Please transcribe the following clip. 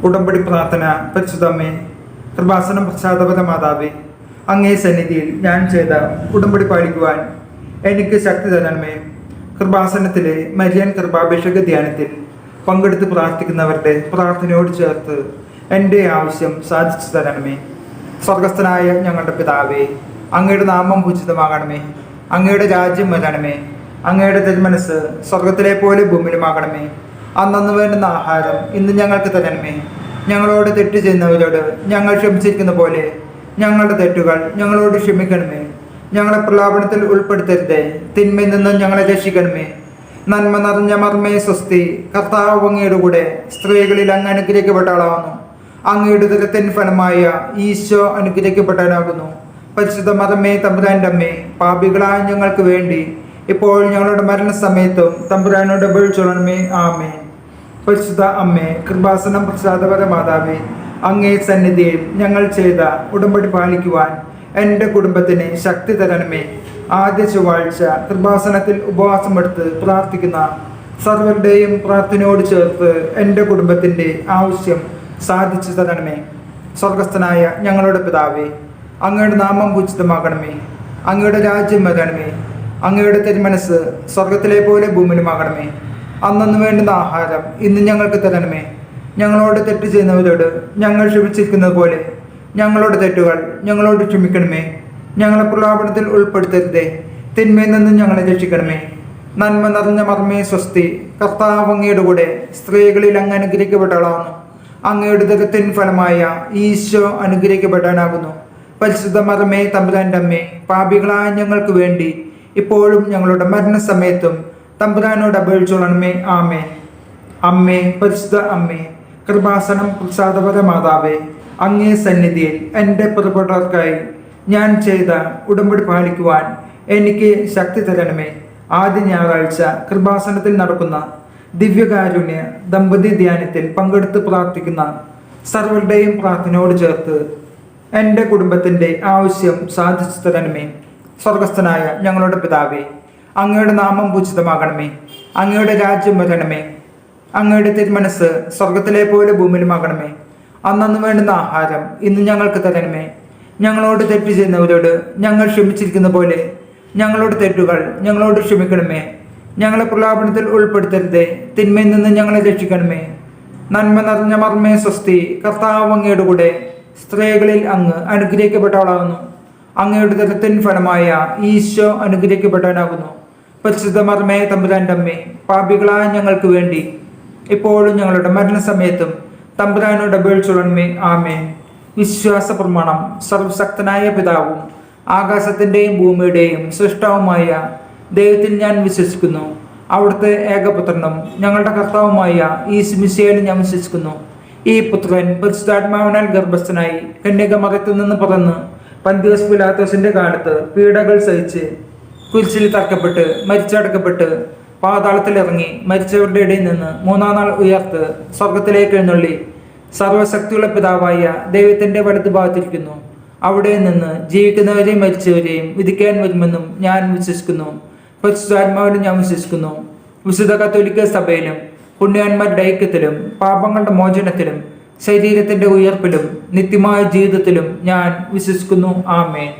ഉടമ്പടി പ്രാർത്ഥന. പരിശുദ്ധമ്മേ, കൃപാസനം പ്രസാദപര മാതാവേ, അങ്ങേ സന്നിധിയിൽ ഞാൻ ചെയ്ത ഉടമ്പടി പാലിക്കുവാൻ എനിക്ക് ശക്തി തരണമേ. കൃപാസനത്തിലെ മരിയൻ കൃപാഭിഷേക ധ്യാനത്തിൽ പങ്കെടുത്ത് പ്രാർത്ഥിക്കുന്നവരുടെ പ്രാർത്ഥനയോട് ചേർത്ത് എൻ്റെ ആവശ്യം സാധിച്ചു തരണമേ. സ്വർഗസ്ഥനായ ഞങ്ങളുടെ പിതാവേ, അങ്ങയുടെ നാമം പൂജിതമാകണമേ. അങ്ങയുടെ രാജ്യം വരണമേ. അങ്ങയുടെ തിരുമനസ് സ്വർഗത്തിലെ പോലെ ഭൂമിയിലുമാകണമേ. അന്നു വേണ്ടുന്ന ആഹാരം ഇന്ന് ഞങ്ങൾക്ക് തരണമേ. ഞങ്ങളോട് തെറ്റ് ചെയ്യുന്നവരോട് ഞങ്ങൾ ക്ഷമിച്ചിരിക്കുന്ന പോലെ ഞങ്ങളുടെ തെറ്റുകൾ ഞങ്ങളോട് ക്ഷമിക്കണമേ. ഞങ്ങളെ പ്രലാപനത്തിൽ ഉൾപ്പെടുത്തരുതേ, തിന്മയിൽ നിന്ന് ഞങ്ങളെ രക്ഷിക്കണമേ. നന്മ നിറഞ്ഞ മർമ്മേ സ്വസ്തി, കർത്താവ് അങ്ങയുടെ കൂടെ സ്ത്രീകളിൽ അങ്ങ് അനുഗ്രഹിക്കപ്പെട്ട ആളാവുന്നു. അങ്ങയുടെ ഉദരത്തിൻ ഫലമായ ഈശോ അനുഗ്രഹിക്കപ്പെട്ടവനാകുന്നു. പരിശുദ്ധ മർമ്മേ തമ്പുരാൻ്റെ അമ്മേ, പാപികളായ ഞങ്ങൾക്ക് വേണ്ടി ഇപ്പോൾ ഞങ്ങളുടെ മരണസമയത്തും തമ്പുരാനോട് അപേക്ഷിച്ചുകൊള്ളണമേ. ആമേൻ. പരിശുദ്ധ അമ്മേ, കൃപാസനം പ്രസാദപര മാതാവേ, അങ്ങേ സന്നിധിയിൽ ഞങ്ങൾ ചെയ്ത ഉടമ്പടി പാലിക്കുവാൻ എൻ്റെ കുടുംബത്തിന് ശക്തി തരണമേ. ആദ്യ ചൊവ്വാഴ്ച കൃപാസനത്തിൽ ഉപവാസമെടുത്ത് പ്രാർത്ഥിക്കുന്ന സർവരുടെയും പ്രാർത്ഥനയോട് ചേർത്ത് എൻ്റെ കുടുംബത്തിൻ്റെ ആവശ്യം സാധിച്ചു തരണമേ. സ്വർഗസ്ഥനായ ഞങ്ങളുടെ പിതാവേ, അങ്ങയുടെ നാമം പൂജിതമാകണമേ. അങ്ങയുടെ രാജ്യം വരണമേ. അങ്ങയുടെ തിരുമനസ് സ്വർഗത്തിലെ പോലെ ഭൂമിയിലുമാകണമേ. അന്നു വേണ്ടുന്ന ആഹാരം ഇന്ന് ഞങ്ങൾക്ക് തരണമേ. ഞങ്ങളോട് തെറ്റ് ചെയ്യുന്നവരോട് ഞങ്ങൾ ക്ഷമിച്ചിരിക്കുന്നത് പോലെ ഞങ്ങളുടെ തെറ്റുകൾ ഞങ്ങളോട് ക്ഷമിക്കണമേ. ഞങ്ങളെ പ്രലാപനത്തിൽ ഉൾപ്പെടുത്തരുതേ, തിന്മയിൽ നിന്ന് ഞങ്ങളെ രക്ഷിക്കണമേ. നന്മ നിറഞ്ഞ മർമ്മേ സ്വസ്തി, കർത്താവ് അങ്ങയുടെ കൂടെ സ്ത്രീകളിൽ അങ്ങ് അനുഗ്രഹിക്കപ്പെട്ടവളാകുന്നു. അങ്ങയുടെ ഉദരത്തിൻ ഫലമായ ഈശോ അനുഗ്രഹിക്കപ്പെട്ടവനാകുന്നു. പരിശുദ്ധ മർമ്മേ തമ്പുരാൻ്റെ അമ്മേ, പാപികളായ ഞങ്ങൾക്ക് വേണ്ടി ഇപ്പോഴും ഞങ്ങളുടെ മരണസമയത്തും തമ്പുരാനോട് അപേക്ഷിച്ചുകൊള്ളണമേ. ആമേൻ. അമ്മേ, പരിശുദ്ധ അമ്മേ, കൃപാസനം പ്രസാദപര മാതാവേ, അങ്ങേ സന്നിധിയിൽ എൻ്റെ പ്രിയപ്പെട്ടവർക്കായി ഞാൻ ചെയ്ത ഉടമ്പടി പാലിക്കുവാൻ എനിക്ക് ശക്തി തരണമേ. ആദ്യ ഞായറാഴ്ച കൃപാസനത്തിൽ നടക്കുന്ന ദിവ്യകാരുണ്യ ദമ്പതി ധ്യാനത്തിൽ പങ്കെടുത്ത് പ്രാർത്ഥിക്കുന്ന സർവരുടെയും പ്രാർത്ഥനയോട് ചേർത്ത് എൻ്റെ കുടുംബത്തിൻ്റെ ആവശ്യം സാധിച്ചു തരണമേ. സ്വർഗസ്ഥനായ ഞങ്ങളുടെ പിതാവേ, അങ്ങയുടെ നാമം പൂജിതമാകണമേ. അങ്ങയുടെ രാജ്യം വരണമേ. അങ്ങയുടെ തിരുമനസ് സ്വർഗത്തിലെ പോലെ ഭൂമിയിലുമാകണമേ. അന്നു വേണ്ടുന്ന ആഹാരം ഇന്ന് ഞങ്ങൾക്ക് തരണമേ. ഞങ്ങളോട് തെറ്റ് ചെയ്യുന്നവരോട് ഞങ്ങൾ ക്ഷമിച്ചിരിക്കുന്ന പോലെ ഞങ്ങളുടെ തെറ്റുകൾ ഞങ്ങളോട് ക്ഷമിക്കണമേ. ഞങ്ങളെ പ്രലാപനത്തിൽ ഉൾപ്പെടുത്തരുതേ, തിന്മയിൽ നിന്ന് ഞങ്ങളെ രക്ഷിക്കണമേ. നന്മ നിറഞ്ഞ മർമ്മേ സ്വസ്തി, കർത്താവ് അങ്ങയുടെ കൂടെ സ്ത്രീകളിൽ അങ്ങ് അനുഗ്രഹിക്കപ്പെട്ടവളാകുന്നു. അങ്ങയുടെ ഉദരത്തിൻ ഫലമായ ഈശോ അനുഗ്രഹിക്കപ്പെട്ടവനാകുന്നു. പരിശുദ്ധ മർമ്മേ തമ്പുരാൻ്റെ അമ്മേ, പാപികളായ ഞങ്ങൾക്ക് വേണ്ടി ഇപ്പോഴും ഞങ്ങളുടെ മരണസമയത്തും തമ്പുരാനോട് അപേക്ഷിച്ചുകൊള്ളണമേ. ആമേൻ. വിശ്വാസ പ്രമാണം. സർവശക്തനായ പിതാവും ആകാശത്തിൻ്റെയും ഭൂമിയുടെയും സൃഷ്ടാവുമായ ദൈവത്തിൽ ഞാൻ വിശ്വസിക്കുന്നു. അവിടുത്തെ ഏകപുത്രനും ഞങ്ങളുടെ കർത്താവുമായ ഈശോമിശിഹായിൽ ഞാൻ വിശ്വസിക്കുന്നു. ഈ പുത്രൻ പരിശുദ്ധാത്മാവിനാൽ ഗർഭസ്ഥനായി കന്യകമറിയത്തിൽ നിന്ന് പിറന്ന് പന്തിയോസ് പിലാത്തോസിന്റെ കാലത്ത് പീഡകൾ സഹിച്ച് കുരിശിൽ തറക്കപ്പെട്ട് മരിച്ചടക്കപ്പെട്ട് പാതാളത്തിലിറങ്ങി മരിച്ചവരുടെ ഇടയിൽ നിന്ന് മൂന്നാം നാൾ ഉയർത്ത് സ്വർഗത്തിലേക്ക് എഴുന്നള്ളി സർവശക്തിയുള്ള പിതാവായ ദൈവത്തിന്റെ വലത്ത് ഭാഗത്തിരിക്കുന്നു. അവിടെ നിന്ന് ജീവിക്കുന്നവരെയും മരിച്ചവരെയും വിധിക്കാൻ വരുമെന്നും ഞാൻ വിശ്വസിക്കുന്നു. പരിശുദ്ധാത്മാവിലും ഞാൻ വിശ്വസിക്കുന്നു. വിശുദ്ധ കത്തോലിക്ക സഭയിലും പുണ്യാന്മാരുടെ ഐക്യത്തിലും പാപങ്ങളുടെ മോചനത്തിലും ശരീരത്തിന്റെ ഉയർപ്പിലും നിത്യമായ ജീവിതത്തിലും ഞാൻ വിശ്വസിക്കുന്നു. ആമേൻ.